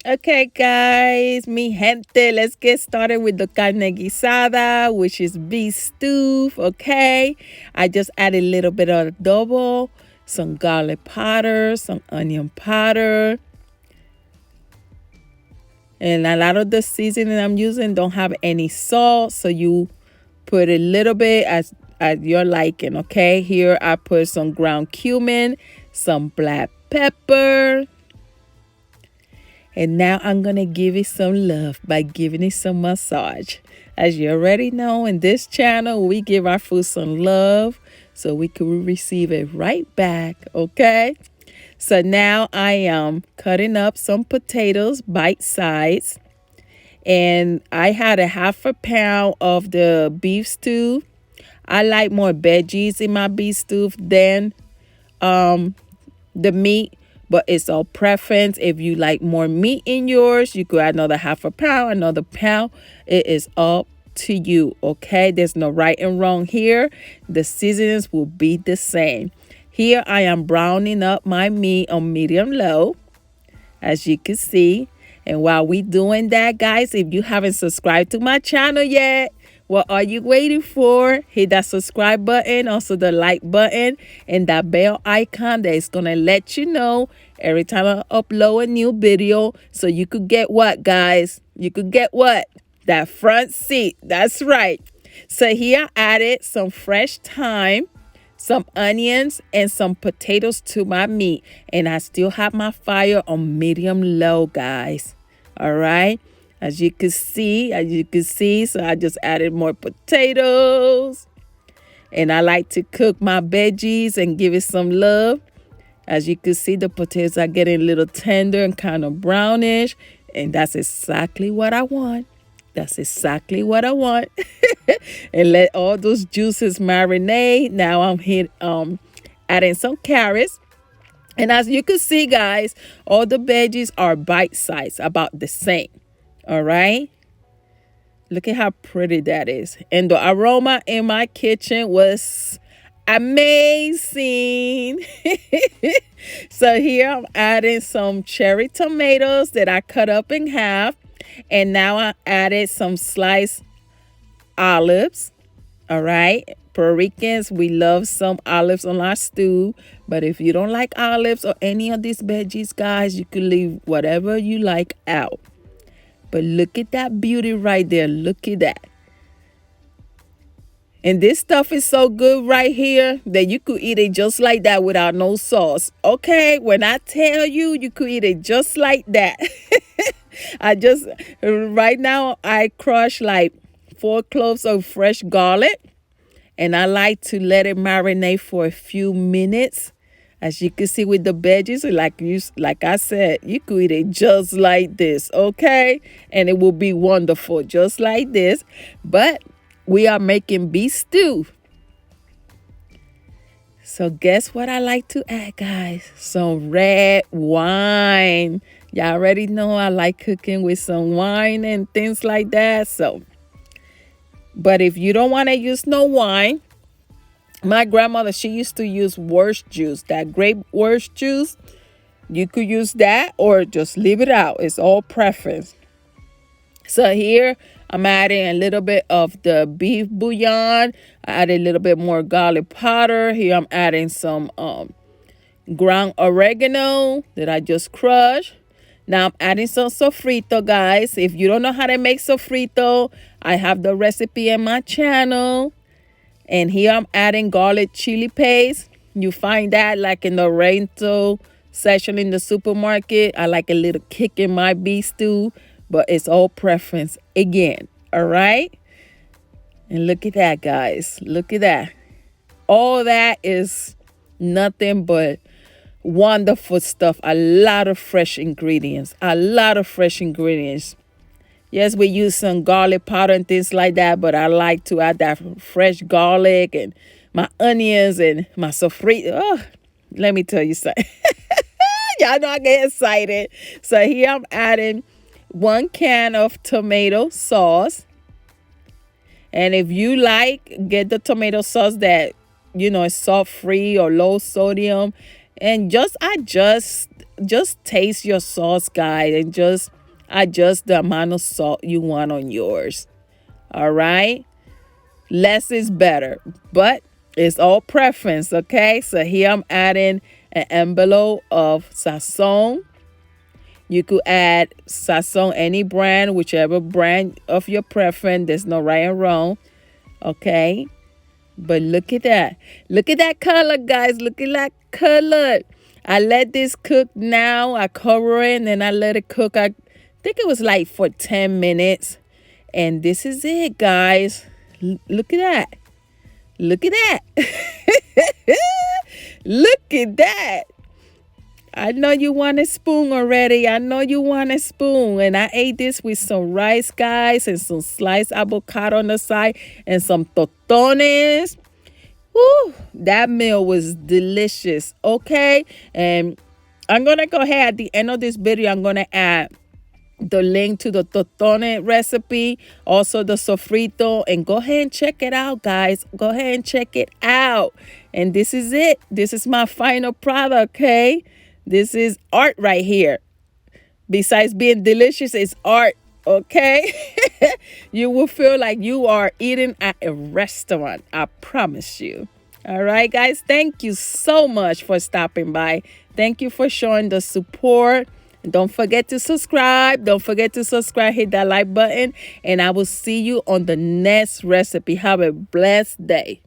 Okay, guys, mi gente, let's get started with the carne guisada, which is beef stew. Okay, I just added a little bit of adobo, some garlic powder, some onion powder, and a lot of the seasoning I'm using don't have any salt, so you put a little bit as your liking. Okay, here I put some ground cumin, some black pepper. And now I'm going to give it some love by giving it some massage. As you already know, in this channel, we give our food some love so we can receive it right back, okay? So now I am cutting up some potatoes, bite size. And I had a half a pound of the beef stew. I like more veggies in my beef stew than the meat, but it's all preference. If you like more meat in yours, you could add another half a pound, another pound. It is up to you, okay? There's no right and wrong here. The seasonings will be the same. Here I am browning up my meat on medium low, as you can see. And while we doing that, guys, if you haven't subscribed to my channel yet, what are you waiting for? Hit that subscribe button, also the like button, and that bell icon that is going to let you know every time I upload a new video. So you could get what, guys? You could get what? That front seat. That's right. So here I added some fresh thyme, some onions, and some potatoes to my meat. And I still have my fire on medium low, guys. All right. As you can see, so I just added more potatoes. And I like to cook my veggies and give it some love. As you can see, the potatoes are getting a little tender and kind of brownish. And that's exactly what I want. That's exactly what I want. And let all those juices marinate. Now I'm adding some carrots. And as you can see, guys, all the veggies are bite-sized, about the same. All right. Look at how pretty that is. And the aroma in my kitchen was amazing. So here I'm adding some cherry tomatoes that I cut up in half. And now I added some sliced olives. All right. Puerto Ricans, we love some olives on our stew. But if you don't like olives or any of these veggies, guys, you can leave whatever you like out. But look at that beauty right there. Look at that. And this stuff is so good right here that you could eat it just like that without no sauce. Okay, when I tell you, you could eat it just like that. Right now, I crush like 4 cloves of fresh garlic. And I like to let it marinate for a few minutes. As you can see with the veggies, like I said, you could eat it just like this, okay? And it will be wonderful, just like this. But we are making beef stew. So guess what I like to add, guys? Some red wine. Y'all already know I like cooking with some wine and things like that. But if you don't want to use no wine, my grandmother, she used to use worst juice, that grape worst juice. You could use that or just leave it out. It's all preference. So here I'm adding a little bit of the beef bouillon. I added a little bit more garlic powder. Here I'm adding some ground oregano that I just crushed. Now I'm adding some sofrito, guys. If you don't know how to make sofrito, I have the recipe in my channel. And here I'm adding garlic chili paste. You find that like in the rental section in the supermarket. I like a little kick in my beef stew, but it's all preference again. All right. And look at that, guys. Look at that. All that is nothing but wonderful stuff. A lot of fresh ingredients. A lot of fresh ingredients. Yes, we use some garlic powder and things like that, but I like to add that fresh garlic and my onions and my sofrito. Oh, let me tell you something. Y'all know I get excited. So here I'm adding 1 can of tomato sauce. And if you like, get the tomato sauce that, is salt free or low sodium. And just adjust just taste your sauce, guys, and just adjust the amount of salt you want on yours. All right, less is better, but it's all preference. Okay, so here I'm adding an envelope of sazon. You could add sazon any brand, whichever brand of your preference. There's no right and wrong. Okay, but look at that. Look at that color, guys. Look at that color. I let this cook now. I cover it and then I let it cook. I think it was like for 10 minutes. And this is it, guys. Look at that. Look at that. Look at that. I know you want a spoon already. I know you want a spoon. And I ate this with some rice, guys, and some sliced avocado on the side and some tostones. Woo, that meal was delicious. Okay. And I'm going to go ahead at the end of this video. I'm going to add the link to the tostone recipe, also the sofrito, and go ahead and check it out, guys. Go ahead and check it out. And this is it. This is my final product, okay? This is art right here. Besides being delicious, it's art, okay? You will feel like you are eating at a restaurant. I promise you. All right, guys. Thank you so much for stopping by. Thank you for showing the support. Don't forget to subscribe. Don't forget to subscribe. Hit that like button. And I will see you on the next recipe. Have a blessed day.